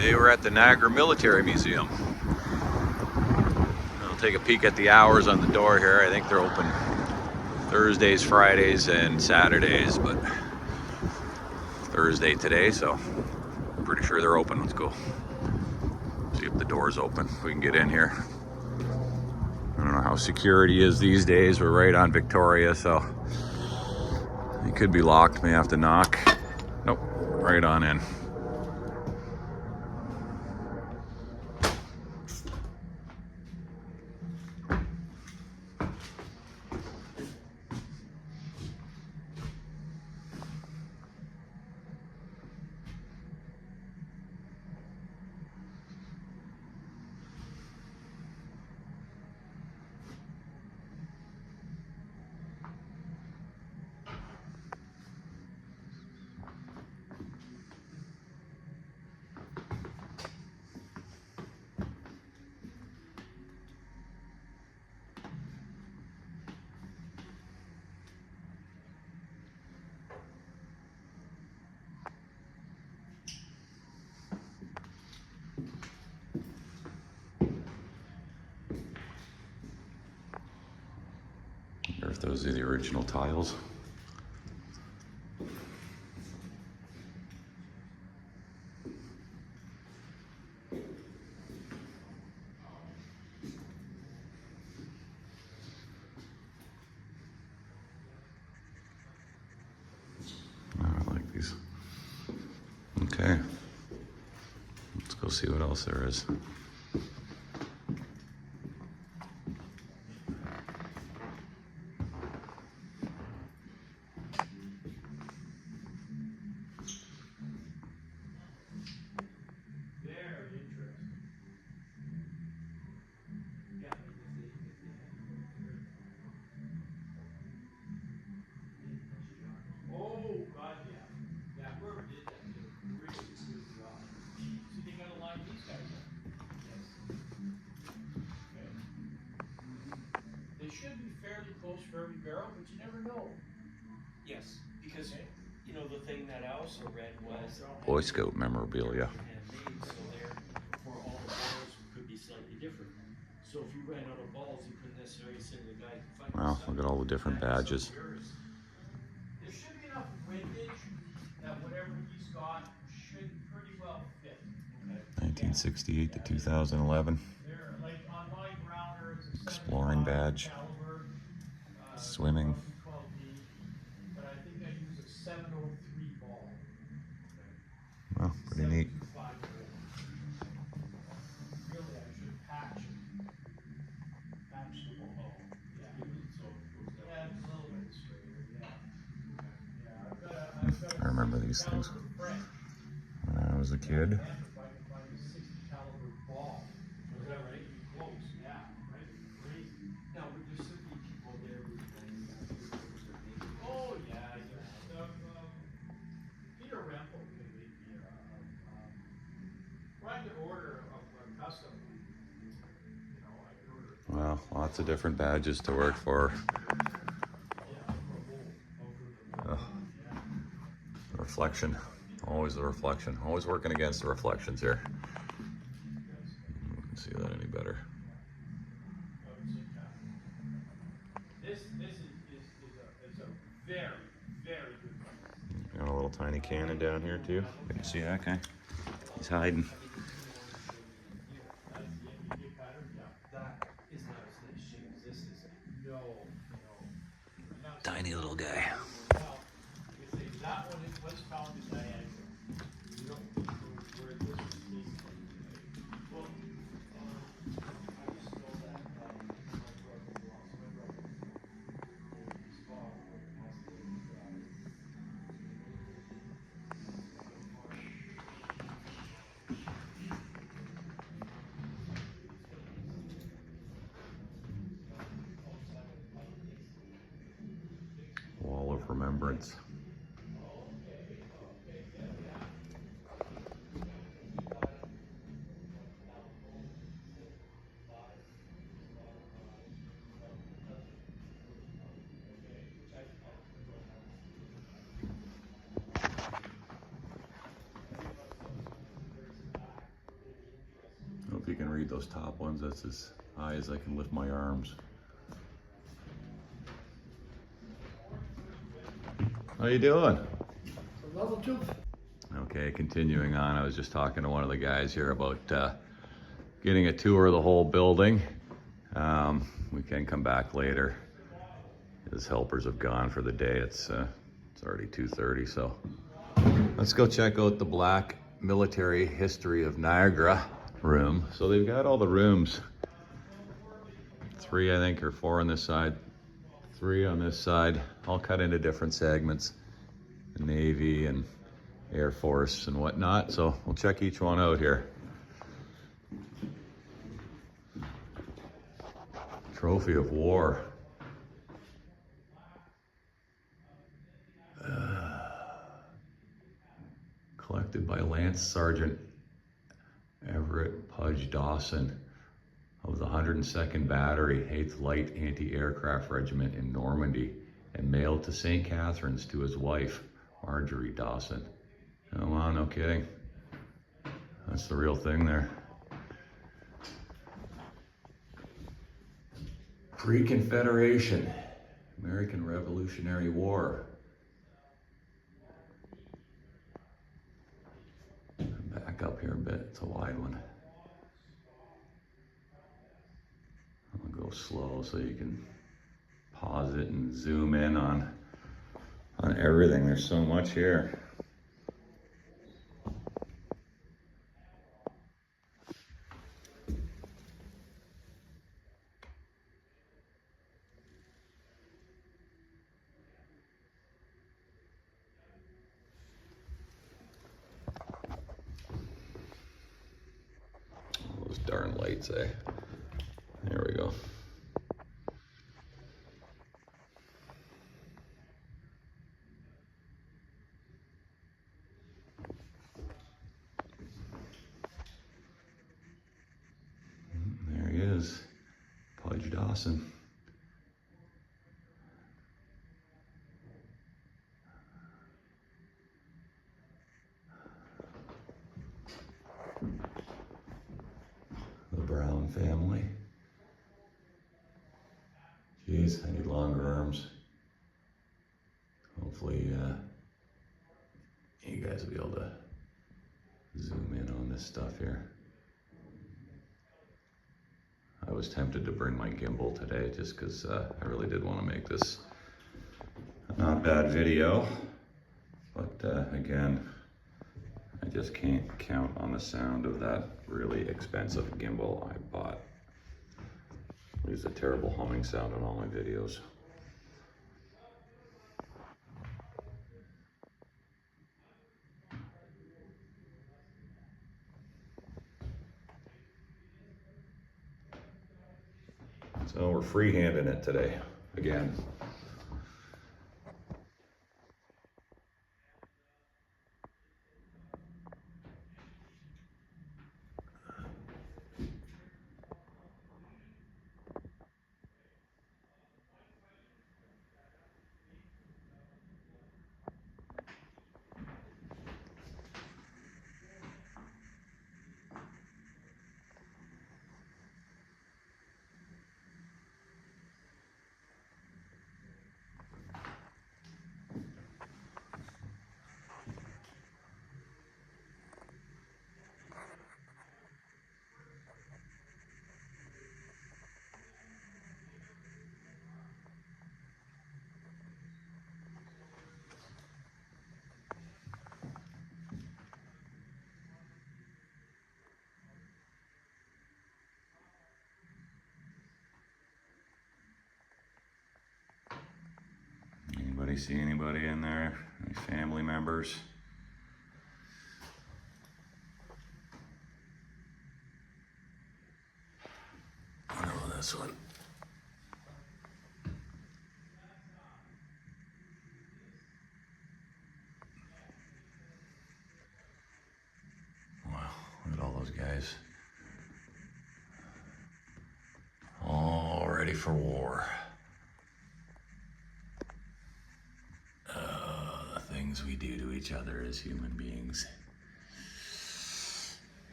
Today we're at the Niagara Military Museum. I'll take a peek at the hours on the door here. I think they're open Thursdays, Fridays, and Saturdays, but Thursday today, so I'm pretty sure they're open. Let's go see if the door's open. If we can get in here. I don't know how security is these days. We're right on Victoria, so it could be locked. May have to knock. Nope, right on in. If those are the original tiles. I like these. Okay, let's go see what else there is. They should be fairly close for every barrel, but you never know. Yes, because you know the thing that I also read was Boy Scout memorabilia. handmade, so therefore all the balls could be slightly different. So if you ran out of balls, you couldn't necessarily send the guy to fight. Wow, look at all the different badges. There should be enough windage that whatever he's got should pretty well fit. Okay. 1968 to 2011. They're like on my grounder, it's a Exploring 75 badge. caliber, Swimming. 12D, but I think I use a 703 ball. Well, pretty neat. 725 Really, I should patch it. Patch the ball. Yeah. Yeah, it's a little bit straighter. Yeah. Yeah, I've got a I remember 60 these things caliber French. when I was a kid. If I can find a 60 caliber ball. Was that right? Close, yeah, right? Crazy. Now, would there still be people there with Oh, yeah. Peter Rempel could make me well, I could order a custom. You know, I could order. Well, lots of different badges to work for. Ugh. Reflection. Always the reflection. Always working against the reflections here. You can see that any better. This is a very, very good one. Got a little tiny cannon down here too. Can you see that guy? He's hiding. that is not as nice shape as this is. No. Tiny little guy. Well, like I say, that one was found in Niagara. You don't know where this was came from. Well, I just know that my brother lost my brother. His father passed away in the Wall of Remembrance. read those top ones. That's as high as I can lift my arms. How you doing? Level 2. Okay, continuing on, I was just talking to one of the guys here about getting a tour of the whole building. We can come back later. His helpers have gone for the day. It's already 2:30, so let's go check out the Black Military History of Niagara room. So they've got all the rooms. 3, I think, or 4 on this side, 3 on this side, all cut into different segments. The Navy and Air Force and whatnot. So we'll check each one out here. Trophy of War. Collected by Lance Sergeant Everett Pudge Dawson of the 102nd Battery, 8th Light Anti-Aircraft Regiment in Normandy, and mailed to St. Catharines to his wife, Marjorie Dawson. Oh wow, no kidding. That's the real thing there. Pre-Confederation, American Revolutionary War. Back up here a bit, it's a wide one. I'll go slow so you can pause it and zoom in on everything. There's so much here. Those darn lights, eh? There we go. There he is, Pudge Dawson. The Brown family. Jeez, I need longer arms. Hopefully, you guys will be able to zoom in on this stuff here. I was tempted to bring my gimbal today just because I really did want to make this a not bad video. But again, I just can't count on the sound of that really expensive gimbal I bought. There's a terrible humming sound on all my videos. So we're freehanding it today, again. Anybody see anybody in there? Any family members? I know this one. Wow, look at all those guys. All ready for war. Things we do to each other as human beings.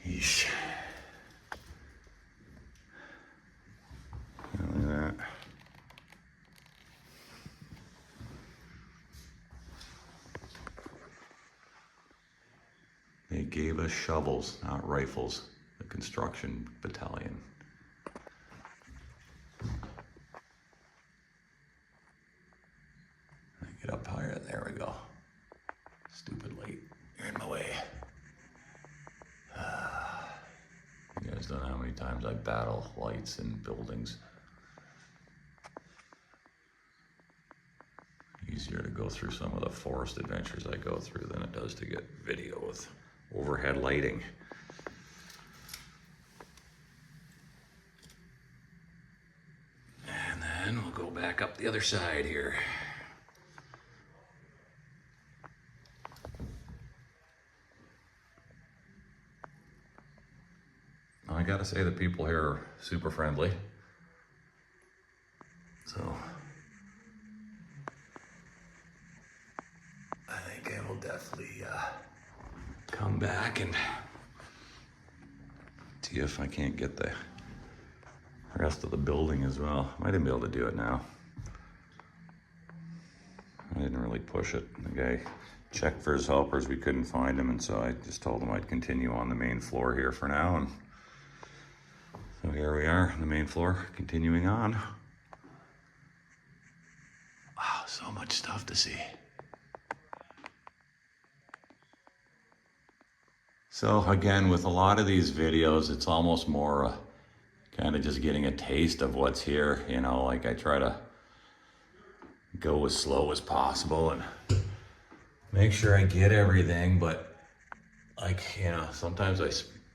Yeesh. They gave us shovels, not rifles. The construction battalion. Get up higher. There we go. Stupid light. You're in my way. You guys don't know how many times I battle lights in buildings. Easier to go through some of the forest adventures I go through than it does to get video with overhead lighting. And then we'll go back up the other side here. I gotta say the people here are super friendly. So I think I will definitely come back and see if I can't get the rest of the building as well. Might even be able to do it now. I didn't really push it. The guy checked for his helpers, we couldn't find him, and so I just told him I'd continue on the main floor here for now. And so here we are on the main floor, continuing on. Wow, so much stuff to see. So again, with a lot of these videos, it's almost more kind of just getting a taste of what's here. You know, like I try to go as slow as possible and make sure I get everything. But like, you know, sometimes I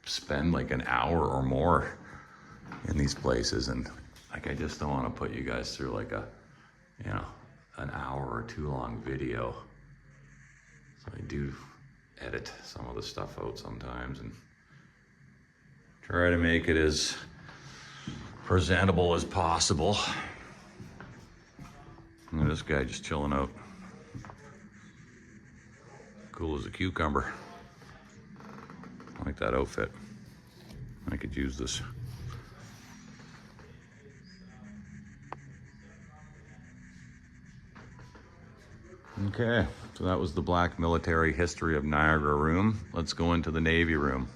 spend like an hour or more in these places, and like I just don't want to put you guys through like a, you know, an hour or two long video. So I do edit some of the stuff out sometimes and try to make it as presentable as possible. And this guy just chilling out. Cool as a cucumber. I like that outfit. I could use this. Okay, so that was the Black Military History of Niagara room. Let's go into the Navy room.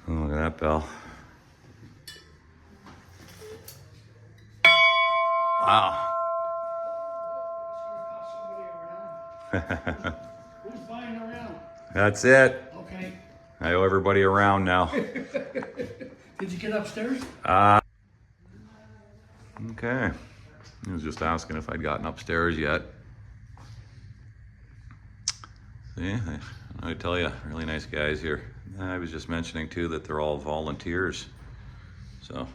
Oh, look at that bell. Wow. Who's buying around? That's it. Okay. I owe everybody around now. Did you get upstairs? Okay. He was just asking if I'd gotten upstairs yet. See, I tell you, really nice guys here. I was just mentioning too that they're all volunteers. So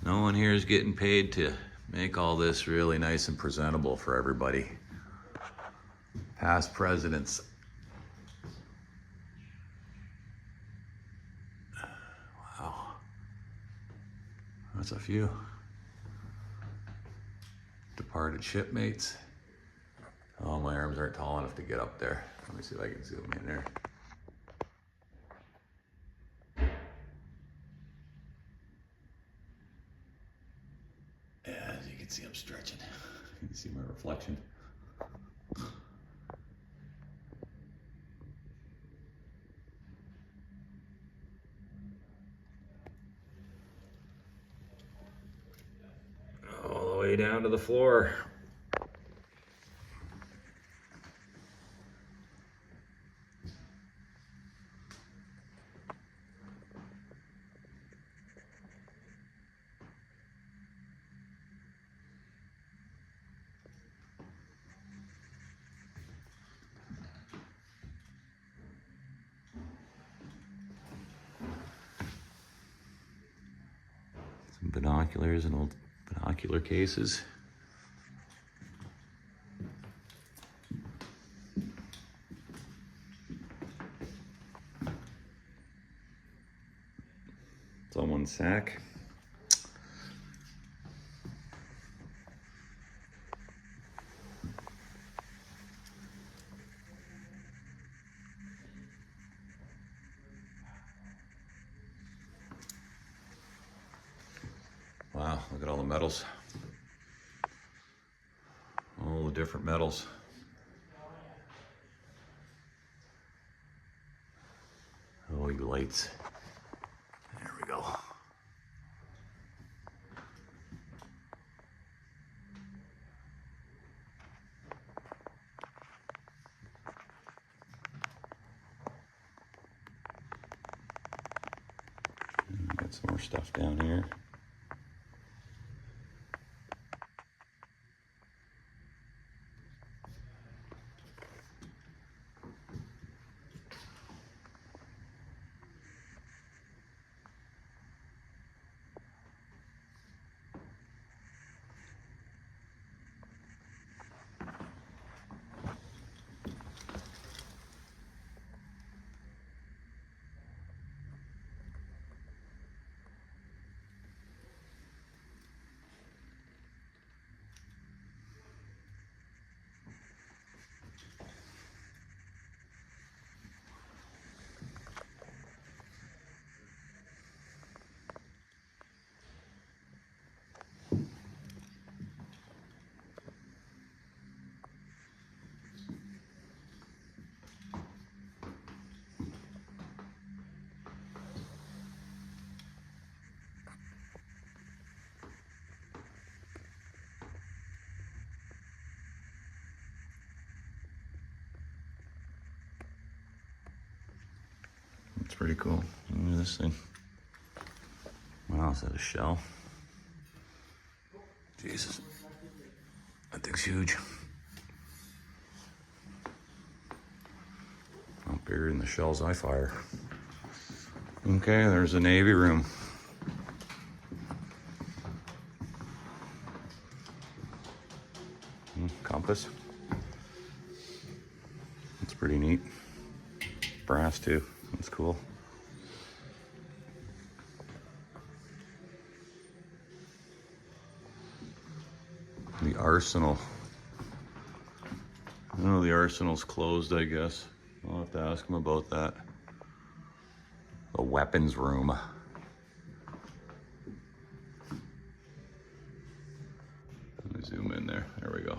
no one here is getting paid to make all this really nice and presentable for everybody. Past presidents. Wow. That's a few. Departed shipmates. Oh, my arms aren't tall enough to get up there. Let me see if I can zoom in there. As you can see, I'm stretching. You can see my reflection. All the way down to the floor. Some binoculars and old binocular cases. Someone's sack. metals. All the different metals. Oh, lights. There we go. Got some more stuff down here. It's pretty cool. Look at this thing. Wow, is that a shell? Jesus. That thing's huge. Not bigger than the shells I fire. Okay, there's the Navy room. Compass. That's pretty neat. Brass too. That's cool. The arsenal. Oh, the arsenal's closed, I guess. I'll have to ask him about that. The weapons room. Let me zoom in there. There we go.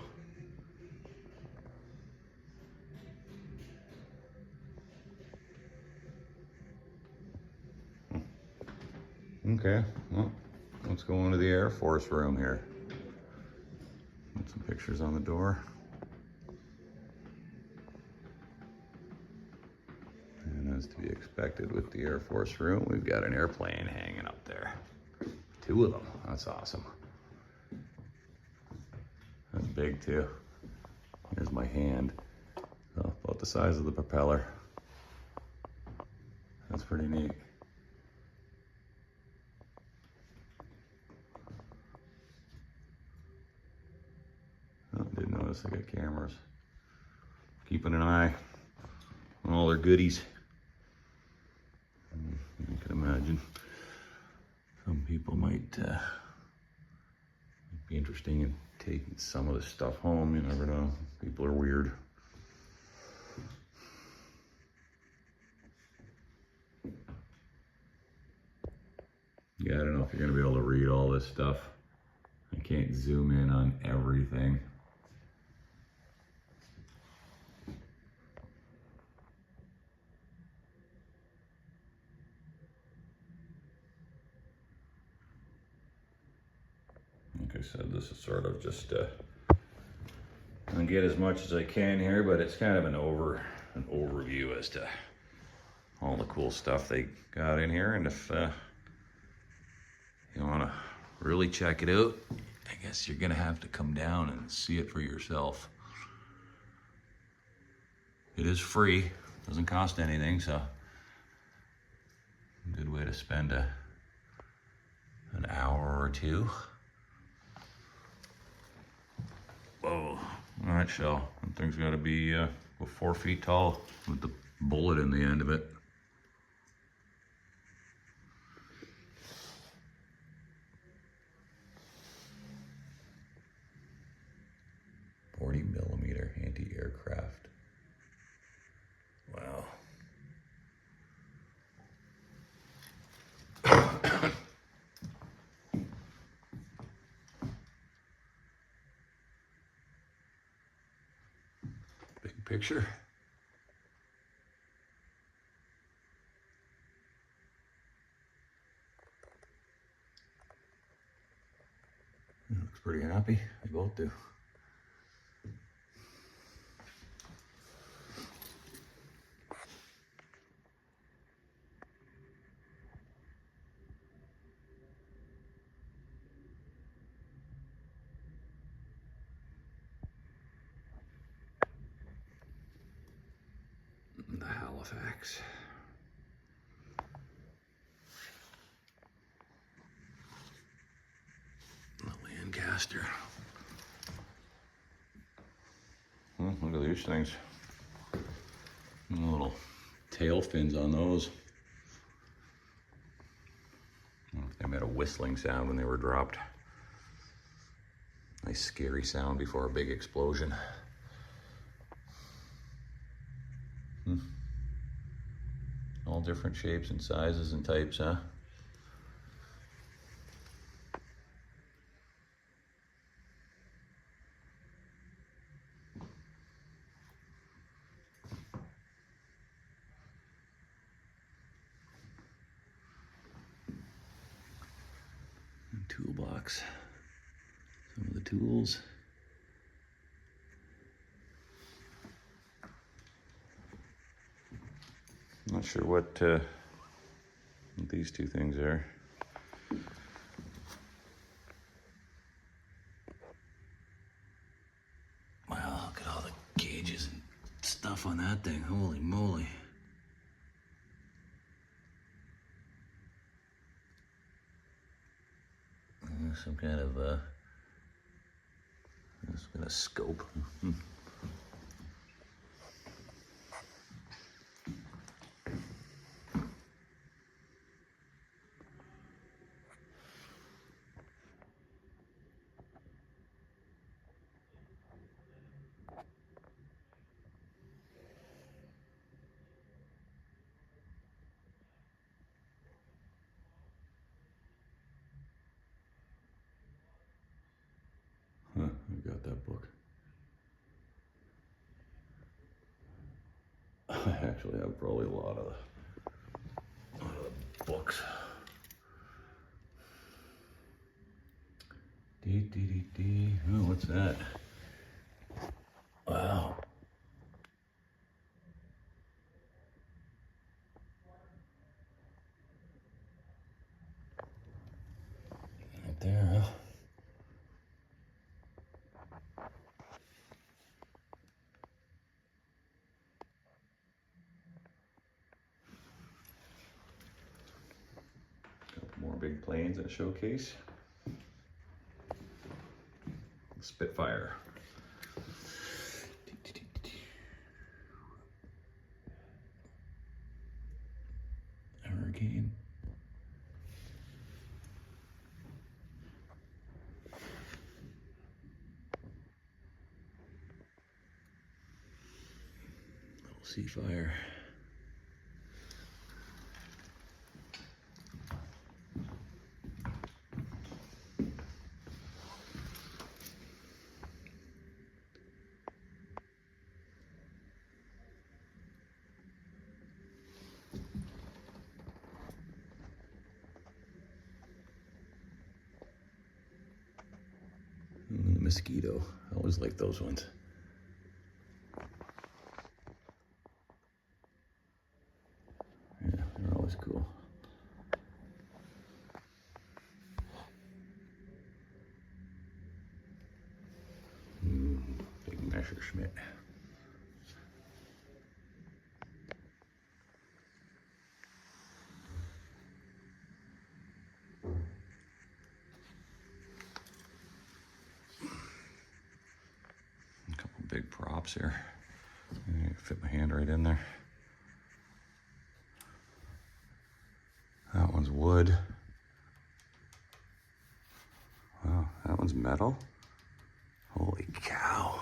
Okay, well, let's go into the Air Force room here. Put some pictures on the door. And as to be expected with the Air Force room, we've got an airplane hanging up there. 2 of them, that's awesome. That's big too. Here's my hand. Oh, about the size of the propeller. That's pretty neat. Oh, didn't notice I got cameras. Keeping an eye on all their goodies. You can imagine some people might be interesting in taking some of this stuff home. You never know. People are weird. Yeah, I don't know if you're gonna be able to read all this stuff. I can't zoom in on everything. Like I said, this is sort of just I'll get as much as I can here, but it's kind of an overview as to all the cool stuff they got in here. And if you want to really check it out, I guess you're gonna have to come down and see it for yourself. It is free, doesn't cost anything, so a good way to spend an hour or two. Whoa, that shell. That thing's got to be 4 feet tall with the bullet in the end of it. .40mm anti-aircraft. Wow. picture. He looks pretty happy. They both do. The Halifax. The Lancaster. Look at these things. Little tail fins on those. They made a whistling sound when they were dropped. Nice scary sound before a big explosion. All different shapes and sizes and types, huh? And toolbox. Some of the tools. Not sure what these two things are. Wow, look at all the gauges and stuff on that thing. Holy moly. Some kind of scope. Huh, I got that book. I actually have probably a lot of the books. Oh, what's that? Wow. Right there, huh? Couple more big planes at showcase. Spitfire. Hurricane. Little Seafire. And the Mosquito. I always like those ones. Yeah, they're always cool. Big Messerschmitt. A couple big props here. Fit my hand right in there. That one's wood. Wow, that one's metal. Holy cow.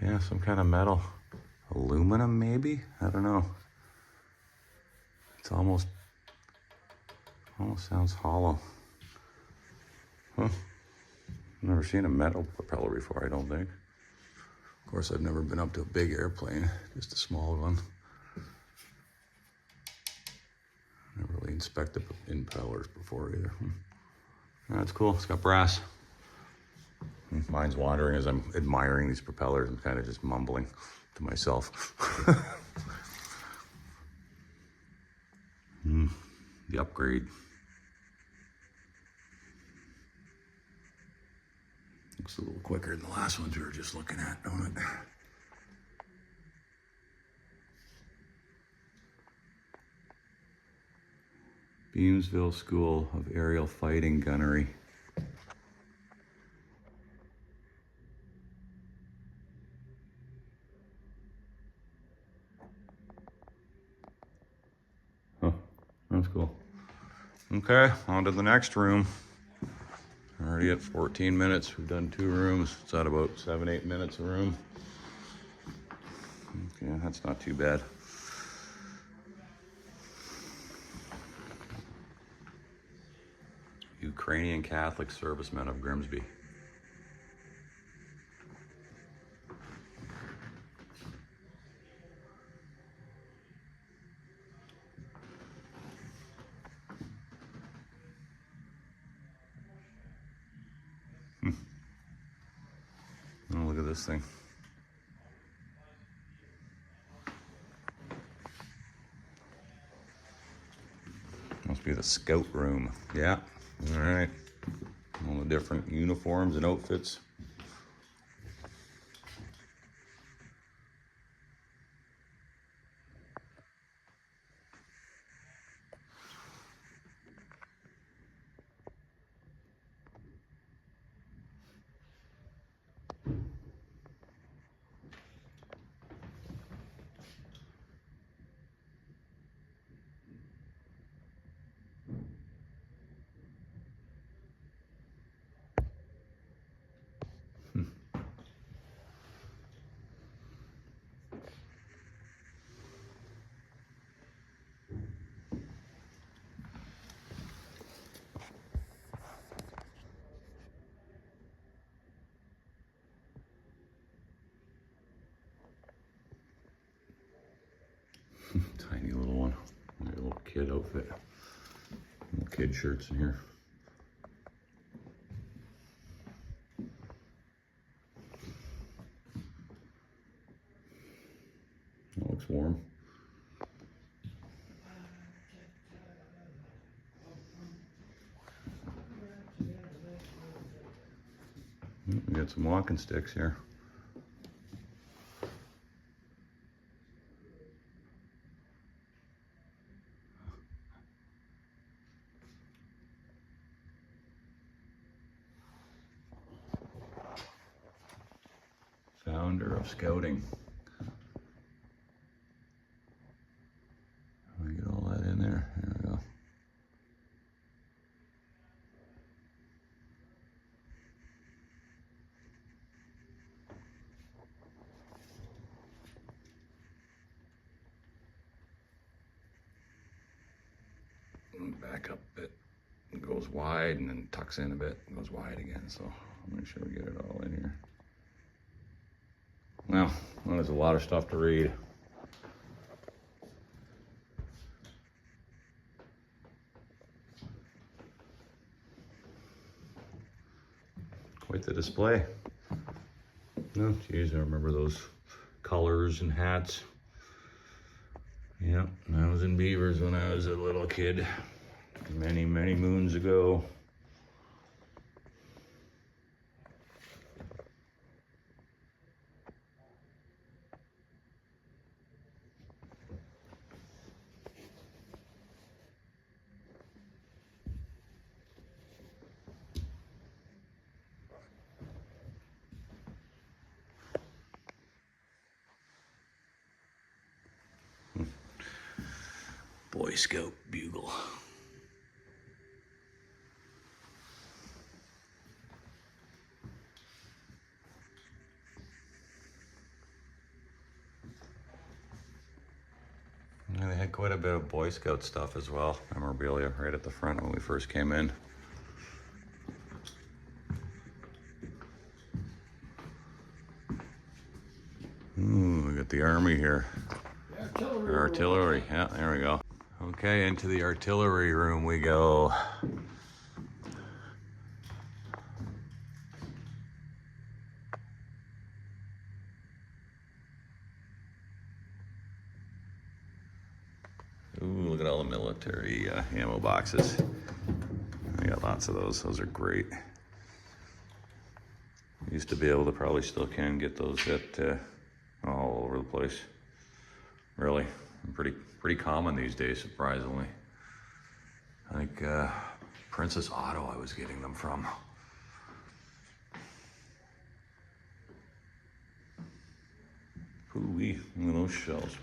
Yeah, some kind of metal. Aluminum, maybe? I don't know. It's almost sounds hollow. Huh. Never seen a metal propeller before, I don't think. Of course, I've never been up to a big airplane, just a small one. Never really inspected impellers before either. That's cool, it's got brass. Mine's wandering as I'm admiring these propellers. I'm kind of just mumbling to myself. The upgrade. Looks a little quicker than the last ones we were just looking at, don't it? Beamsville School of Aerial Fighting Gunnery. Oh, that's cool. Okay, on to the next room. Already at 14 minutes. We've done 2 rooms. It's at about 7-8 minutes a room. Okay, that's not too bad. Ukrainian Catholic servicemen of Grimsby. Oh, look at this thing. Must be the scout room. Yeah, all right. All the different uniforms and outfits. Tiny little one. A little kid outfit. Little kid shirts in here. That looks warm. We got some walking sticks here. Founder of scouting. Let me get all that in there. There we go. Back up a bit. It goes wide and then tucks in a bit. It goes wide again. So I'll make sure we get it all in here. Well, there's a lot of stuff to read. Quite the display. Oh, geez, I remember those colors and hats. Yep, I was in Beavers when I was a little kid. Many, many moons ago. Boy Scout bugle. Yeah, they had quite a bit of Boy Scout stuff as well. Memorabilia right at the front when we first came in. Ooh, we got the army here. Artillery. Artillery, yeah, there we go. Okay, into the artillery room we go. Ooh, look at all the military ammo boxes. I got lots of those. Those are great. Used to be able to, probably still can get those at all over the place. Really, pretty common these days, surprisingly. I think Princess Auto I was getting them from. Ooh-wee, look at those shells.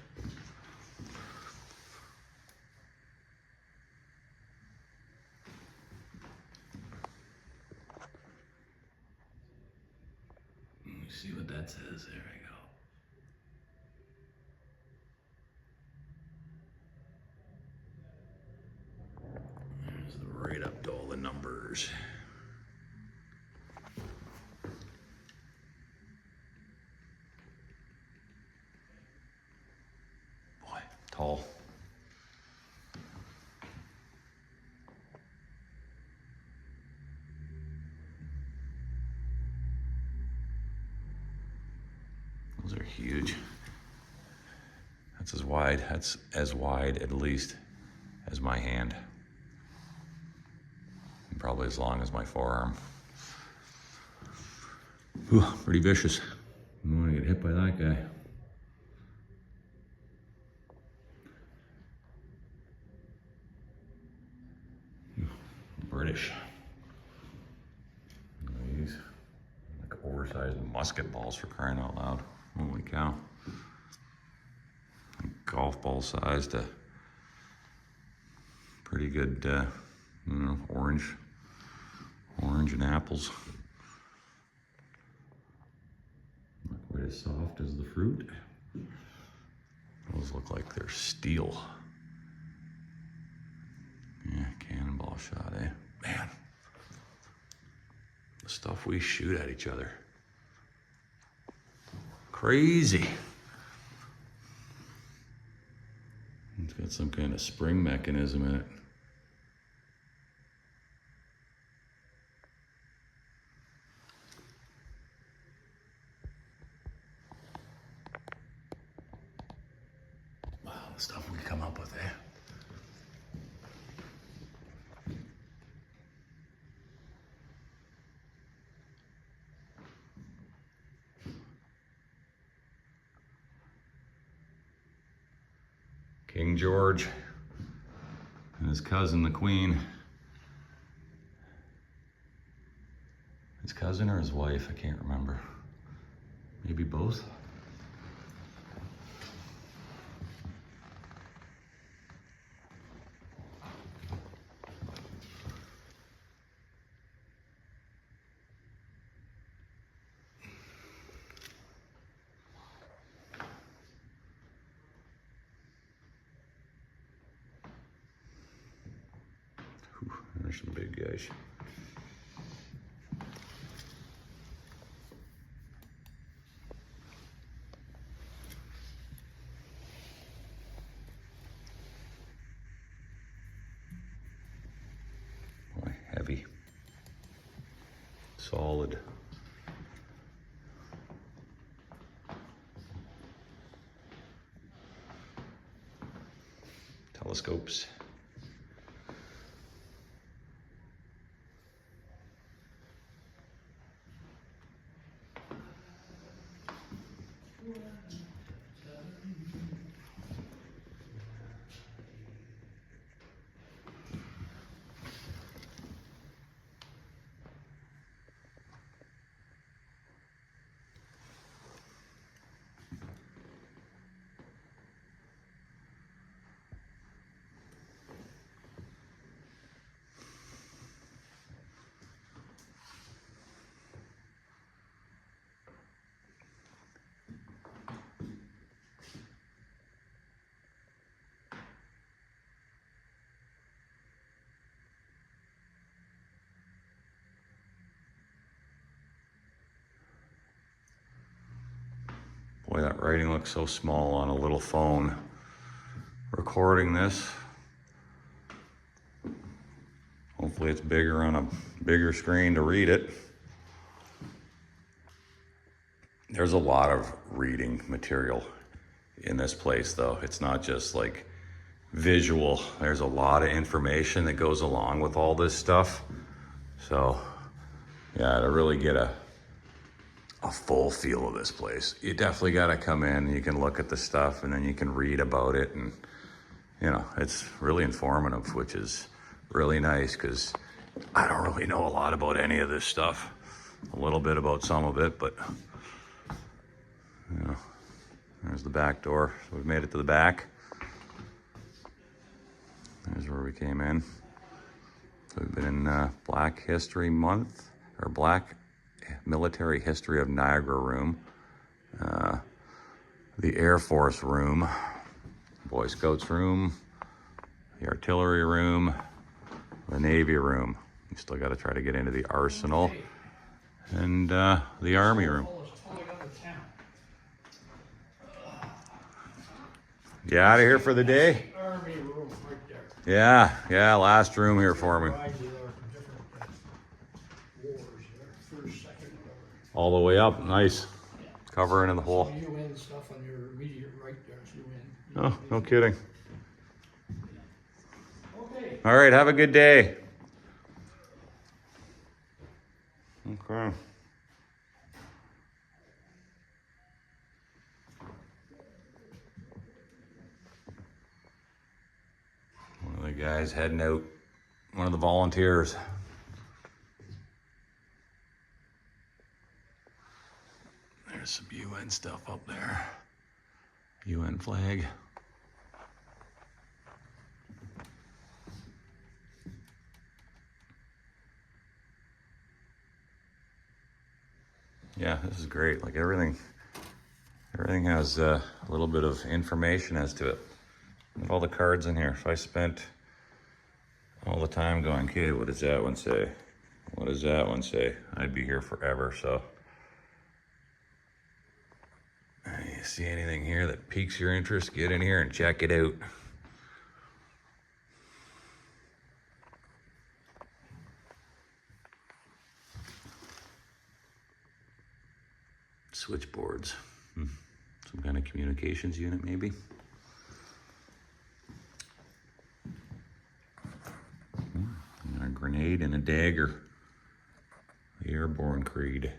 Let me see what that says. There we go. There's the right up to all the numbers. Boy, tall. Those are huge. That's as wide at least as my hand. And probably as long as my forearm. Ooh, pretty vicious. I don't want to get hit by that guy. British. These like oversized musket balls, for crying out loud. Holy cow. Like golf ball sized. Pretty good, I don't know, orange and apples. Not quite as soft as the fruit. Those look like they're steel. Yeah, cannonball shot, eh? Man, the stuff we shoot at each other. Crazy. It's got some kind of spring mechanism in it. Wow, the stuff we come up with, eh? King George and his cousin, the Queen. His cousin or his wife, I can't remember. Maybe both. Whew, there's some big guys. Boy, heavy. Solid. Telescopes. Boy, that writing looks so small on a little phone. Recording this. Hopefully it's bigger on a bigger screen to read it. There's a lot of reading material in this place though. It's not just like visual. There's a lot of information that goes along with all this stuff. So yeah, to really get a full feel of this place, you definitely got to come in. You can look at the stuff and then you can read about it, and you know, it's really informative, which is really nice because I don't really know a lot about any of this stuff. A little bit about some of it, but you know, there's the back door. So we've made it to the back. There's where we came in. So we've been in Black History Month, or Black Military History of Niagara room, the Air Force room, Boy Scouts room, the Artillery room, the Navy room. You still got to try to get into the Arsenal, and the Army room. You out of here for the day? Army room right there. Yeah, last room here for me. Wars, first, second, whatever. All the way up, nice. Yeah. Covering in the hole. So UN stuff on your immediate right there's UN. Oh, no kidding. Okay. All right, have a good day. Okay. One of the guys heading out, one of the volunteers. There's some UN stuff up there. UN flag. Yeah, this is great. Like everything has a little bit of information as to it. Look at all the cards in here. If I spent all the time going, okay, what does that one say? What does that one say? I'd be here forever. So, you see anything here that piques your interest, get in here and check it out. Switchboards. Some kind of communications unit, maybe. And a grenade and a dagger. The Airborne Creed.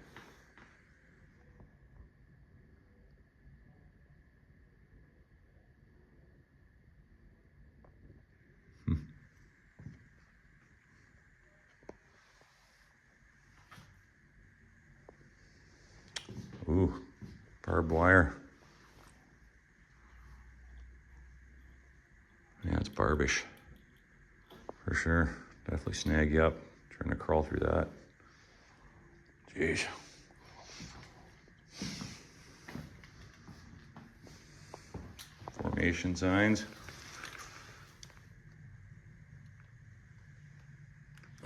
Ooh, barbed wire. Yeah, it's barbish. For sure. Definitely snag you up trying to crawl through that. Jeez. Formation signs.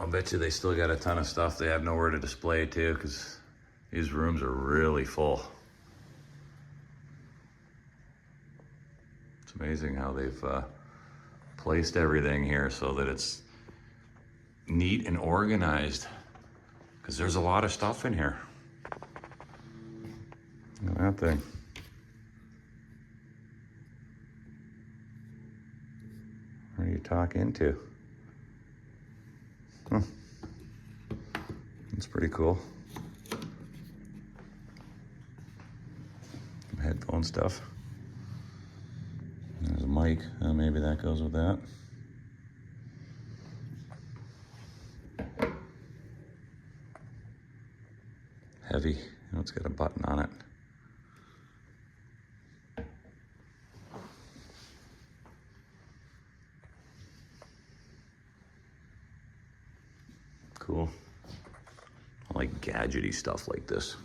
I'll bet you they still got a ton of stuff they have nowhere to display too, because these rooms are really full. It's amazing how they've placed everything here so that it's neat and organized, because there's a lot of stuff in here. Look at that thing. What are you talking to? Huh. That's pretty cool. Some headphone stuff. There's a mic. Maybe that goes with that. Heavy. Oh, it's got a button on it. Cool. I like gadgety stuff like this.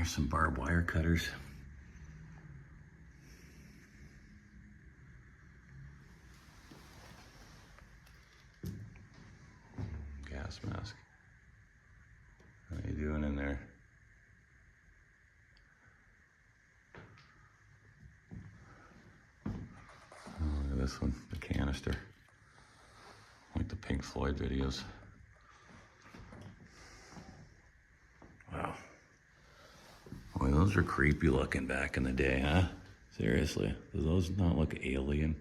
There's some barbed wire cutters. Gas mask. How you doing in there? Oh, look at this one, the canister. Like the Pink Floyd videos. Wow. Boy, those are creepy looking back in the day, huh? Seriously, do those not look alien?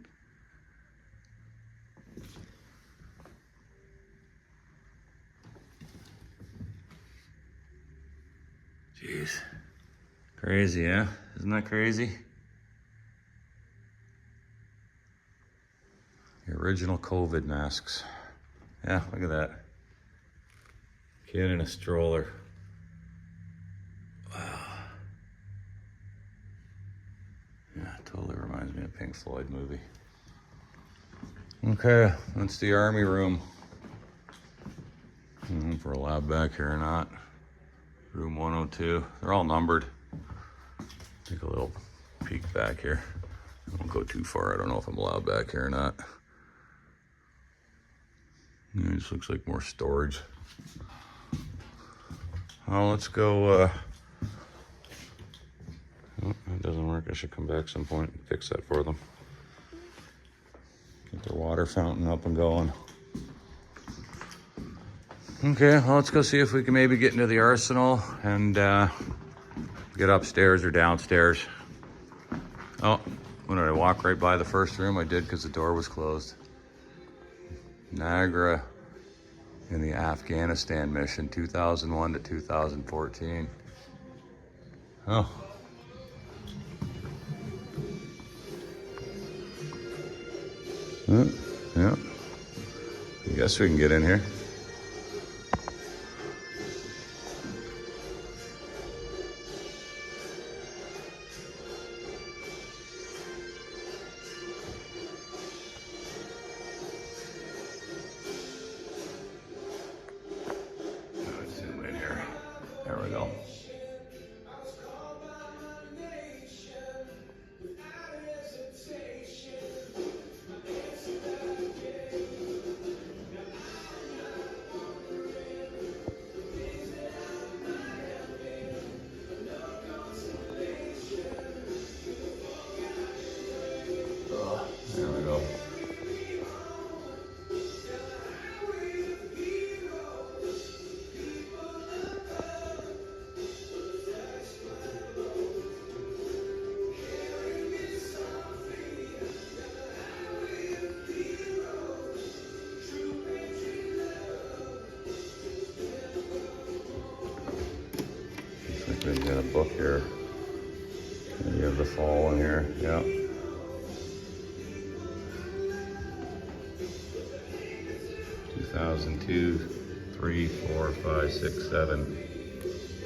Jeez. Crazy, huh? Isn't that crazy? The original COVID masks. Yeah, look at that. Kid in a stroller. Wow. Yeah, totally reminds me of a Pink Floyd movie. Okay, that's the army room. I don't know if we're allowed back here or not. Room 102. They're all numbered. Take a little peek back here. I won't go too far. I don't know if I'm allowed back here or not. It just looks like more storage. Oh, let's go. Oh, that doesn't work. I should come back some point and fix that for them. Get their water fountain up and going. Okay, well, let's go see if we can maybe get into the arsenal and get upstairs or downstairs. Oh, when did I walk right by the first room? I did because the door was closed. Niagara in the Afghanistan mission, 2001 to 2014. Oh. Yeah. I guess we can get in here. Zoom in here. There we go. There we go. Looks like we got a book here. And you have the fall in here. Yeah. Two, 3, 4, 5, 6, 7,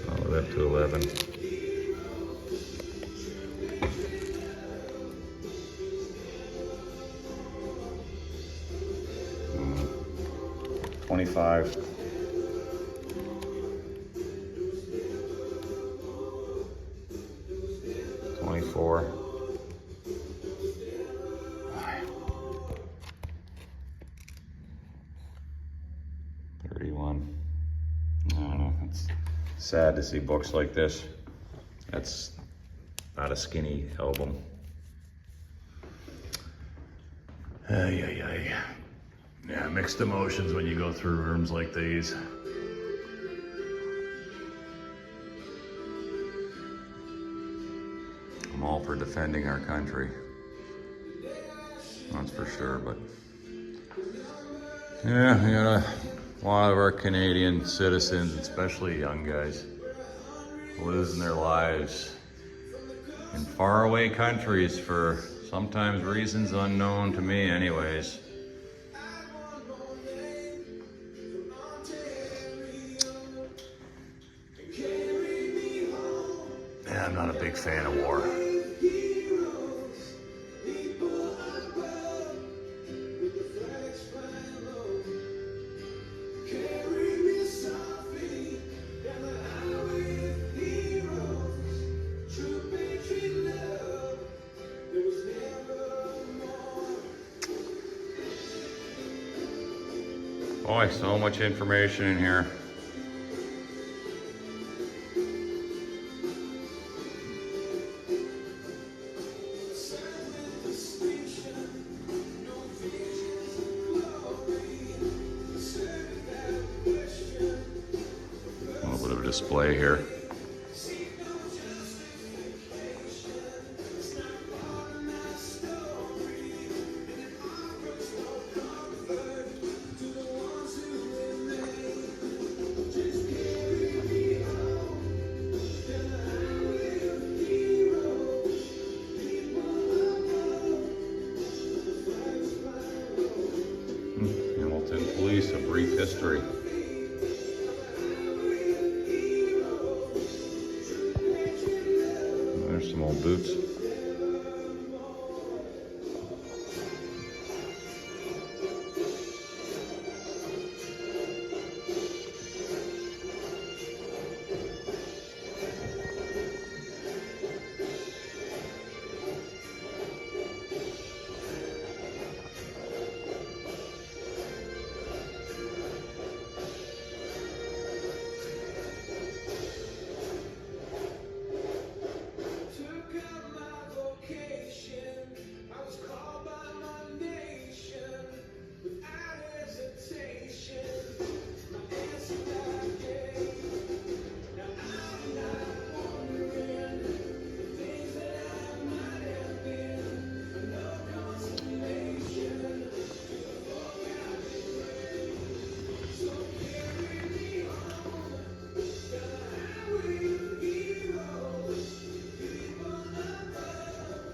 all the way up to 11. Mm. 25. 24. 31. I don't know, it's sad to see books like this. That's not a skinny album. Ay, ay, ay. Yeah, mixed emotions when you go through rooms like these. I'm all for defending our country. That's for sure, but yeah, we got a lot of our Canadian citizens, especially young guys, losing their lives in faraway countries for sometimes reasons unknown to me anyways. Yeah, I'm not a big fan of war. Boy, so much information in here. A little bit of a display here. Hamilton Police, a brief history. There's some old boots.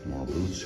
More boots.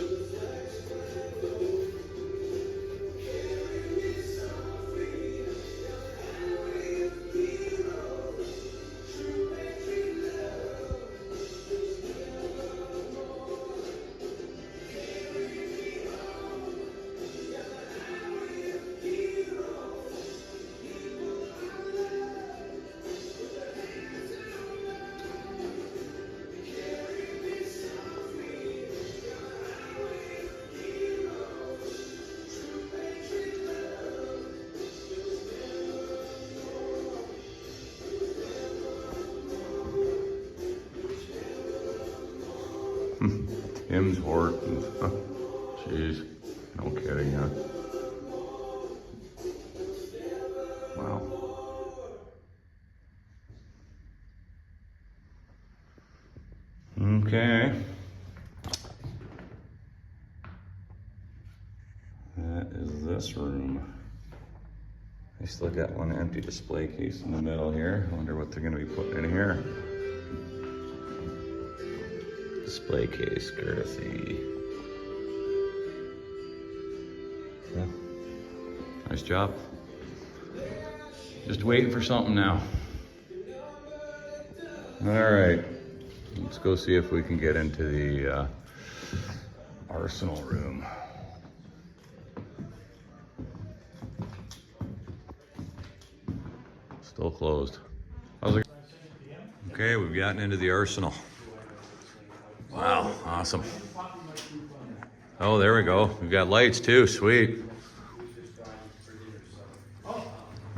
Tim's Hortons. Jeez, no kidding, huh? Wow. Okay. That is this room. I still got one empty display case in the middle here. I wonder what they're gonna be putting in here. Display case, girthy. Yeah. Nice job. Just waiting for something now. All right, let's go see if we can get into the arsenal room. Still closed. How's it? Okay, we've gotten into the arsenal. Wow, awesome. Oh, there we go. We've got lights too, sweet.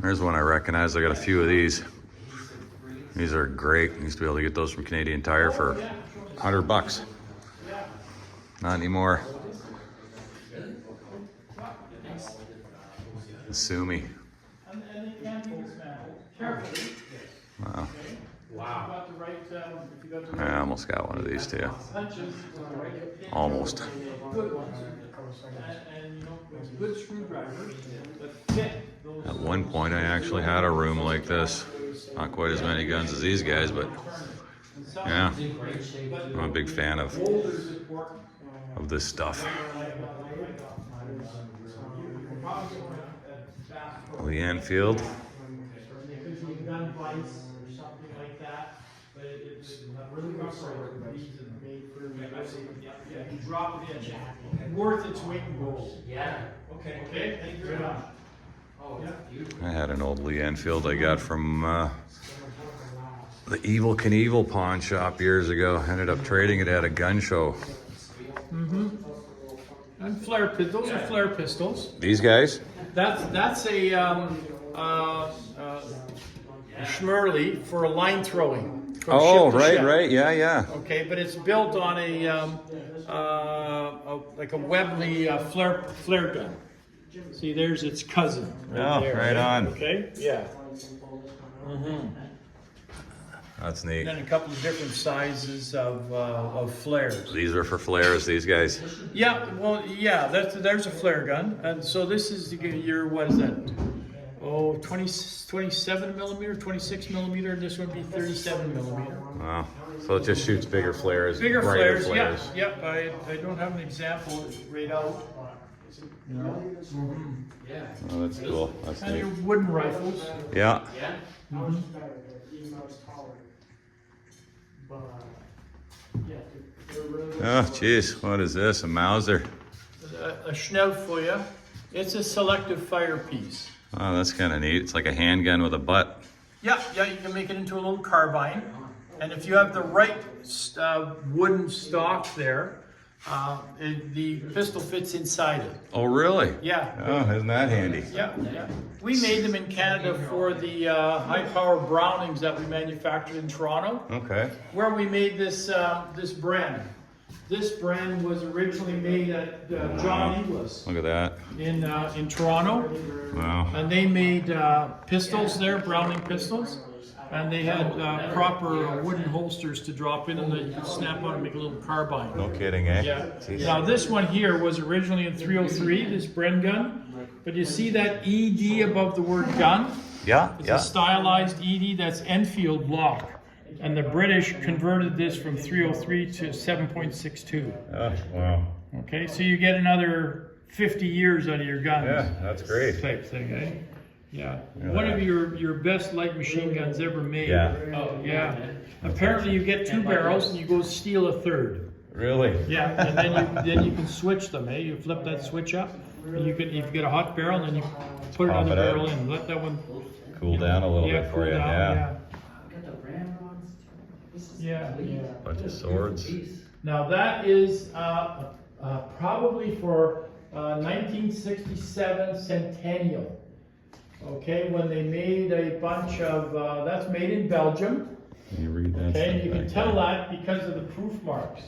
There's one I recognize. I got a few of these. These are great. I used to be able to get those from Canadian Tire for $100. Not anymore. Sue me. Wow. Wow. I almost got one of these too. Almost. Good screwdrivers that fit those. At one point, I actually had a room like this. Not quite as many guns as these guys, but yeah, I'm a big fan of this stuff. Lee Enfield. Gun vice or something like that, but it's really rough made for you drop it in. Worth its weight in gold. Yeah. Okay. Okay. Thank you very much. Oh, it's beautiful. I had an old Lee Enfield I got from the Evil Knievel pawn shop years ago. Ended up trading it at a gun show. And flare pistols. Those are flare pistols. These guys? That's a Schmerly for line throwing. from Oh, ship to right, ship. right. Yeah, yeah. Okay, but it's built on like a Webley flare gun. See, there's its cousin. Oh, there, right on. Okay, yeah. That's neat. And then a couple of different sizes of flares. These are for flares, these guys. Yeah, well, yeah, there's a flare gun. And so this is your, what is that? Oh, 27 millimeter, 26 millimeter, and this would be 37 millimeter. Wow. So it just shoots bigger flares. Bigger brighter flares, yeah, I don't have an example right out. You know? Oh, that's cool. That's And neat. your wooden rifles. Yeah. Oh, jeez. What is this? A Mauser? A Schnellfeuer. It's a selective fire piece. Oh, that's kind of neat. It's like a handgun with a butt. Yeah, you can make it into a little carbine. And if you have the right wooden stock there, the pistol fits inside it. Oh, really? Yeah. Oh, isn't that handy? Yeah. We made them in Canada for the high-power Brownings that we manufactured in Toronto, Okay. where we made this this brand. This brand was originally made at John Inglis Look at that. in Toronto, Wow. and they made pistols there, Browning pistols, and they had proper wooden holsters to drop in, and then you could snap on and make a little carbine. No kidding, eh? Yeah. Jeez. Now this one here was originally in 303, this Bren gun, but you see that ED above the word gun? Yeah, It's yeah. a stylized ED, that's Enfield block. And the British converted this from 303 to 7.62. Oh, wow. Okay, so you get another 50 years out of your guns. Yeah, that's great. Type thing, eh? Yeah. Yeah. One of your best light machine guns ever made. Yeah. Oh, yeah. Apparently you get 2 barrels and you go steal a third. Really? Yeah, and then you can switch them, eh? You flip that switch up, and if you get a hot barrel, then you put Pop another it out. barrel in. Let that one Cool down a little bit cool for you. down, Yeah. Yeah. Bunch of swords. Now that is probably for 1967 centennial. Okay, when they made a bunch of, that's made in Belgium. Can you read that? Okay, and you stuff can back tell there? that because of the proof marks.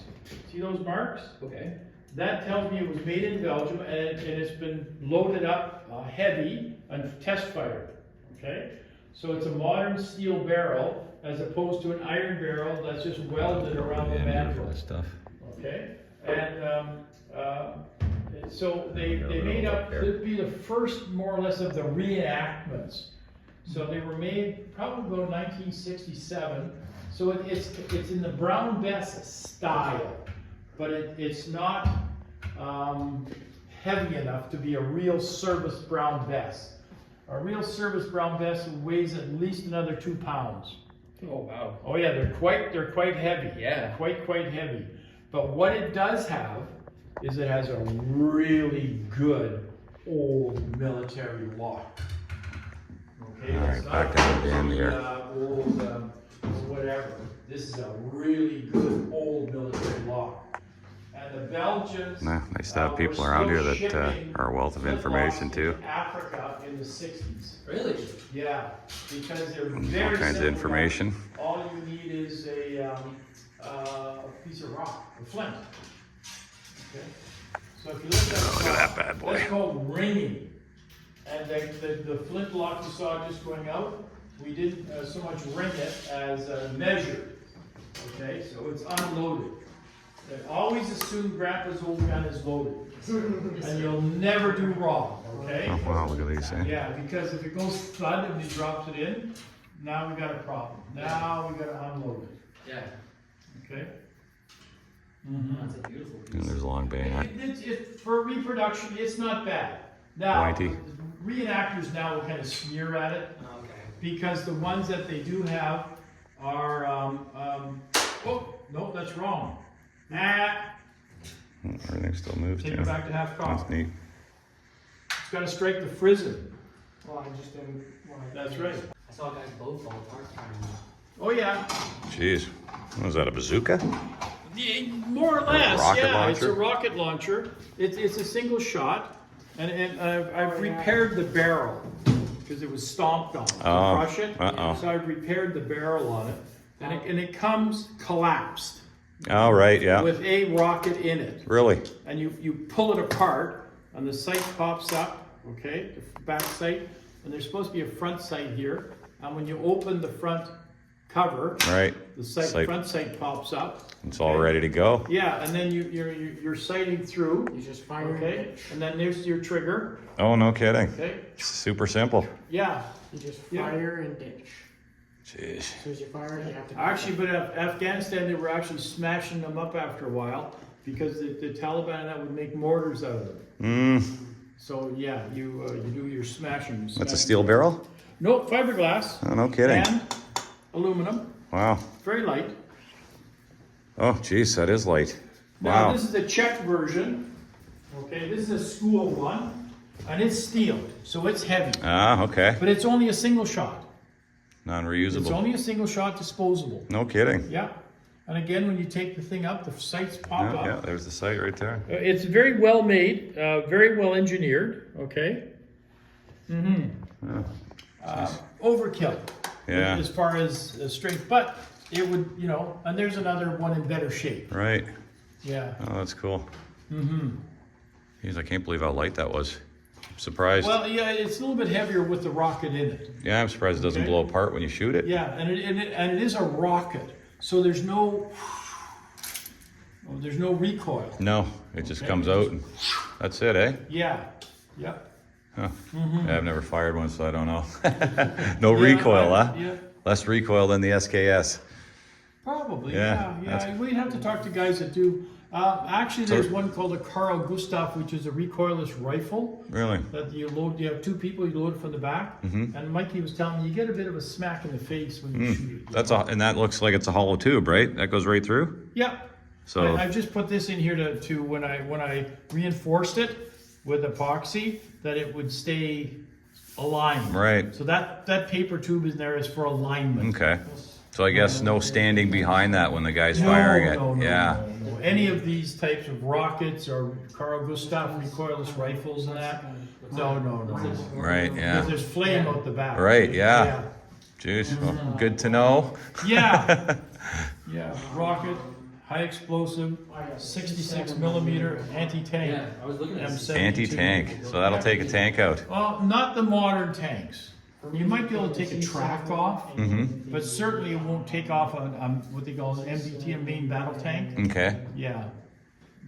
See those marks? Okay. That tells me it was made in Belgium and it's been loaded up heavy and test fired. Okay, so it's a modern steel barrel as opposed to an iron barrel that's just welded around the Yeah, mantle. beautiful stuff. Okay, and so they made up to be the first, more or less, of the reenactments. So they were made probably about 1967. So it's in the Brown Bess style, but it's not heavy enough to be a real service Brown Bess. A real service Brown Bess weighs at least another 2 pounds. Oh, wow. Oh yeah, they're quite heavy. Yeah. Quite heavy. But what it does have is it has a really good old military lock. Okay, All right, it's not back down the end here. Old whatever. This is a really good old military lock. And the Belgians. Nah, nice to have were people around here still that shipping are a wealth of flintlocks information too. into Africa in the 60s. Really? Yeah, because they're All very kinds of simple. information. All you need is a piece of rock, a flint. Okay. So if you look at Look at that bad boy. that's called ringing. And the flint lock you saw just going out, we didn't so much ring it as measure. Okay, so it's unloaded. They always assume Grandpa's old gun is loaded, and you'll never do wrong. Okay. Oh, wow, look at these, eh? Yeah, because if it goes thud and he drops it in, now we got a problem. Now we got to unload it. Yeah. Okay. That's a beautiful piece. And there's a long bayonet. For reproduction, it's not bad. Now, Pointy. reenactors now will kind of sneer at it Okay. because the ones that they do have are, oh, no, that's wrong. Everything still moves Take too. it back to half cock. That's neat. It's got to strike the frizzen. Well, I just didn't. That's right. I saw guys both fall apart trying to. Oh yeah. Jeez. What is that, a bazooka? Yeah, more or less, rocket yeah. It's a launcher? rocket launcher. It's a single shot, and I've repaired the barrel. because it was stomped on to Oh, crush it. So I repaired the barrel on it, and it comes collapsed Oh, right, yeah. with a rocket in it. Really? And you pull it apart, and the sight pops up, okay, the back sight, and there's supposed to be a front sight here. And when you open the front cover, Right. the Sight. front sight pops up. It's all ready to go. Yeah, and then you're sighting through. You just fire Okay, and then there's your trigger. Oh, no kidding. Okay. Super simple. Yeah. You just Yeah. fire and ditch. Jeez. As soon as you fire, you have to. Actually, but Afghanistan, they were actually smashing them up after a while because the Taliban and that would make mortars out of them. So yeah, you do your smashing. That's a steel barrel? No, fiberglass. Oh, no kidding. And aluminum. Wow. Very light. Oh, geez, that is light. Now Wow. this is the Czech version. Okay, this is a school one, and it's steel, so it's heavy. Ah, okay. But it's only a single shot. It's Non-reusable. only a single shot disposable. No kidding. Yeah. And again, when you take the thing up, the sights pop Yeah, up. yeah, there's the sight right there. It's very well made, very well engineered. Okay. Overkill. Yeah. As far as strength, but it would, and there's another one in better shape. Right. Yeah. Oh, that's cool. Jeez, I can't believe how light that was. I'm surprised. Well, yeah, it's a little bit heavier with the rocket in it. Yeah, I'm surprised it doesn't Okay. blow apart when you shoot it. Yeah, and it is a rocket, so there's no recoil. No, it just Okay. comes out and that's it, eh? Yeah. Yeah. Huh. Yeah, I've never fired one, so I don't know. No Yeah, recoil, huh? Yeah. Less recoil than the SKS. Probably, Yeah, yeah. that's- We'd have to talk to guys that do. Actually, So- there's one called a Carl Gustav, which is a recoilless rifle Really? that you load. You have two people, you load it from the back. And Mikey was telling me you get a bit of a smack in the face when you shoot it. That's and that looks like it's a hollow tube, right? That goes right through. Yeah. So I just put this in here to when I reinforced it with epoxy that it would stay aligned. Right. So that paper tube in there is for alignment. okay. So I guess no standing behind that when the guy's firing it. No, Yeah. no. Any of these types of rockets or Carl Gustav recoilless rifles and that. No. Right. Because Yeah. there's flame out the back. Right. Yeah. Jeez. Well, good to know. Yeah. Yeah. Rocket, high explosive, 66 millimeter anti-tank. Yeah, I was looking at M72. Anti-tank. So that'll take a tank out. Well, not the modern tanks. You might be able to take a track off, but certainly it won't take off what they call an MBT, a main battle tank. Okay. Yeah.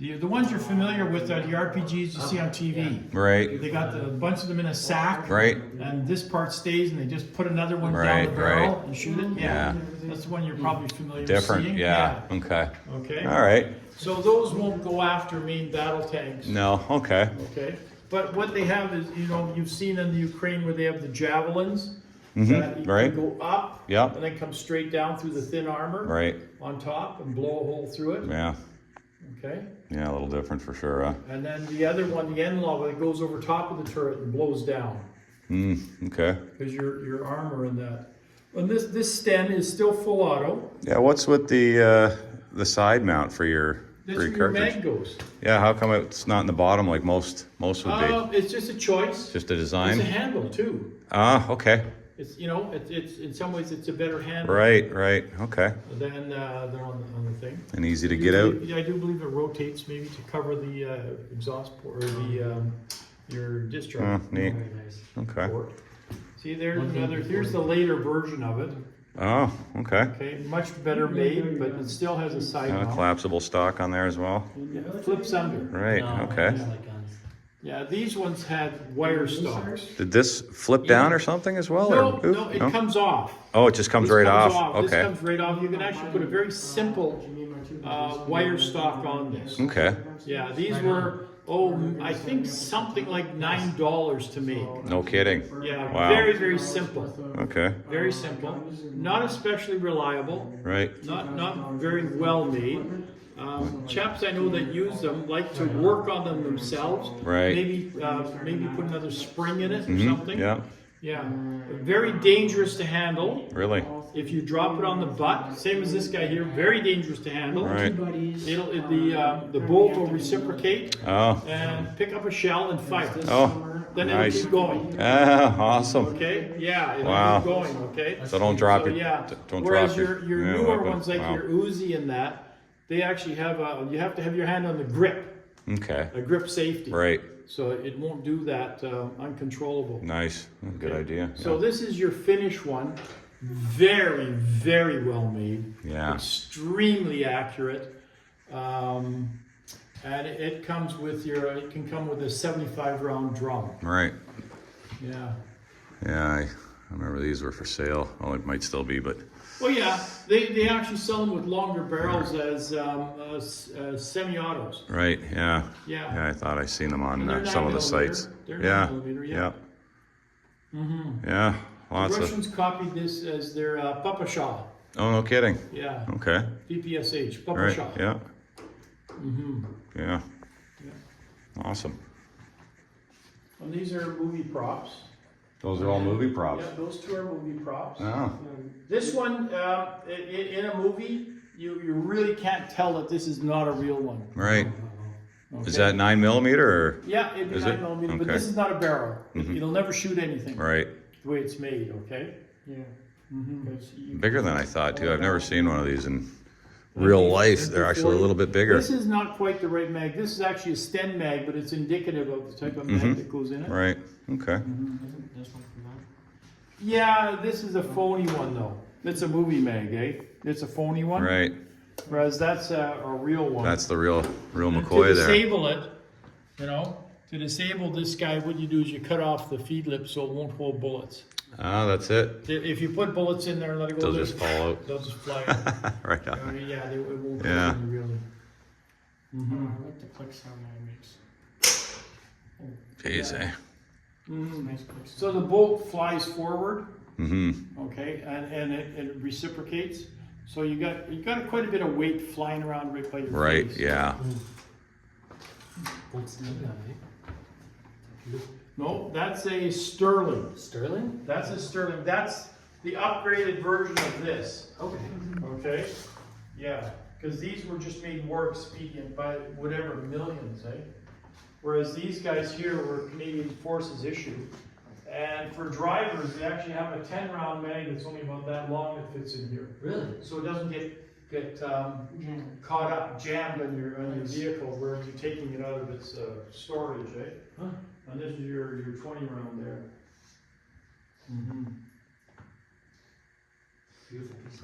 The ones you're familiar with are the RPGs you see on TV. Right. They got a bunch of them in a sack. Right. And this part stays, and they just put another one down Right, the barrel right. and shoot it. Yeah. That's the one you're probably familiar Different. with seeing. Yeah. Okay. Okay. All right. So those won't go after main battle tanks. No. Okay. Okay. But what they have is, you've seen in the Ukraine where they have the javelins that you right. can go up Yep. and then come straight down through the thin armor Right. on top and blow a hole through it. Yeah. Okay. Yeah. A little different for sure. Huh? And then the other one, the end law, where it goes over top of the turret and blows down Okay. because your armor in that. And this sten is still full auto. Yeah. What's with the side mount for your That's where your mag goes. Yeah. How come it's not in the bottom like most would be? It's just a choice. Just a It's a design. handle too. Ah. Okay. It's it's in some ways it's a better handle Right. Right. Okay. than they're on the thing. And easy to get out. Yeah, I do believe it rotates maybe to cover the exhaust port or the your discharge Oh, neat. Very nice. Okay. port. See, there's another. Here's the later version of it. Oh. Okay. Okay, much better made, but it still has a side And a mount. collapsible stock on there as well. Yeah, it flips under. Right. No, Okay. it's like guns. Yeah, these ones had wire stocks. Did this flip down or something as well? No, or, no, it comes off. Oh, it just comes This right comes off. This Okay. comes right off. You can actually put a very simple wire stock on this. Okay. Yeah, these were, I think something like $9 to make. No kidding. Yeah, Wow. very, very simple. Okay. Very simple. Not especially reliable. Right. Not very well made. Chaps I know that use them like to work on them themselves. Right. Maybe put another spring in it or something. Yeah. Yeah. Very dangerous to handle. Really. If you drop it on the butt, same as this guy here, very dangerous to handle. Right. The bolt will reciprocate Oh. and pick up a shell and fire. Oh. then Nice. it'll keep going. Ah, awesome. Okay, yeah, it'll Wow. keep going, okay? So don't drop your, yeah. don't Whereas drop your yeah, newer weapon. ones, like Wow. your Uzi and that, they actually have you have to have your hand on the grip, Okay, a grip safety. right, So it won't do that uncontrollable. nice, good idea. So Yeah. this is your finished one. Very, very well made. Yeah. Extremely accurate. And it comes with it can come with a 75 round drum. Right, Yeah. yeah, I remember these were for sale. Oh, it might still be, but Well, yeah, they actually sell them with longer barrels as semi-autos. right, yeah. Yeah. Yeah, I thought I seen them on And they're some of the 9mm. sites. They're Yeah, 9mm, yeah. yeah, Mm-hmm. yeah, The lots of, Russians copied this as their Papa Shah. oh, no kidding. Yeah. Okay, PPSH, Papa right, Shah. yeah, Mm-hmm. yeah, Yeah. awesome. And these are movie props. Those are all movie props. Yeah, those two are movie props. Oh, This one, in a movie, you really can't tell that this is not a real one. right. Okay? Is that 9mm or? Yeah, it'd be Is 9mm, it? but Okay. this is not a barrel. Mhm. It'll never shoot anything. Right, The way it's made, okay? Yeah. Mm-hmm. bigger than I thought too. I've never seen one of these in real life. They're actually a little bit bigger. This is not quite the right mag. This is actually a Sten mag, but it's indicative of the type of mag that goes in it. Right, okay. Isn't this one from that? Yeah, this is a phony one though. It's a movie mag, eh? It's a phony one. Right, Whereas that's a real one. that's the real And McCoy to there. disable it, to disable this guy, what you do is you cut off the feed lip so it won't hold bullets. Ah, that's it. If you put bullets in there and let it go, They'll just fall out. They'll just fly out. Right on. Yeah, it won't Yeah. go in really. I like the click sound that it makes. Jeez, eh? Nice click sound. So the bolt flies forward, Mm-hmm. okay, and it reciprocates. So you got quite a bit of weight flying around right by your Right, face. yeah. No, that's a Sterling. Sterling? That's a Sterling. That's the upgraded version of this. Okay. Okay? Yeah, because these were just made more expedient by whatever millions, eh? Whereas these guys here were Canadian Forces issued. And for drivers, they actually have a 10-round mag that's only about that long that fits in here. Really? So it doesn't get caught up, jammed on your vehicle where you're taking it out of its storage, eh? Huh. And this is your 20-round there. Mm-hmm. Beautiful.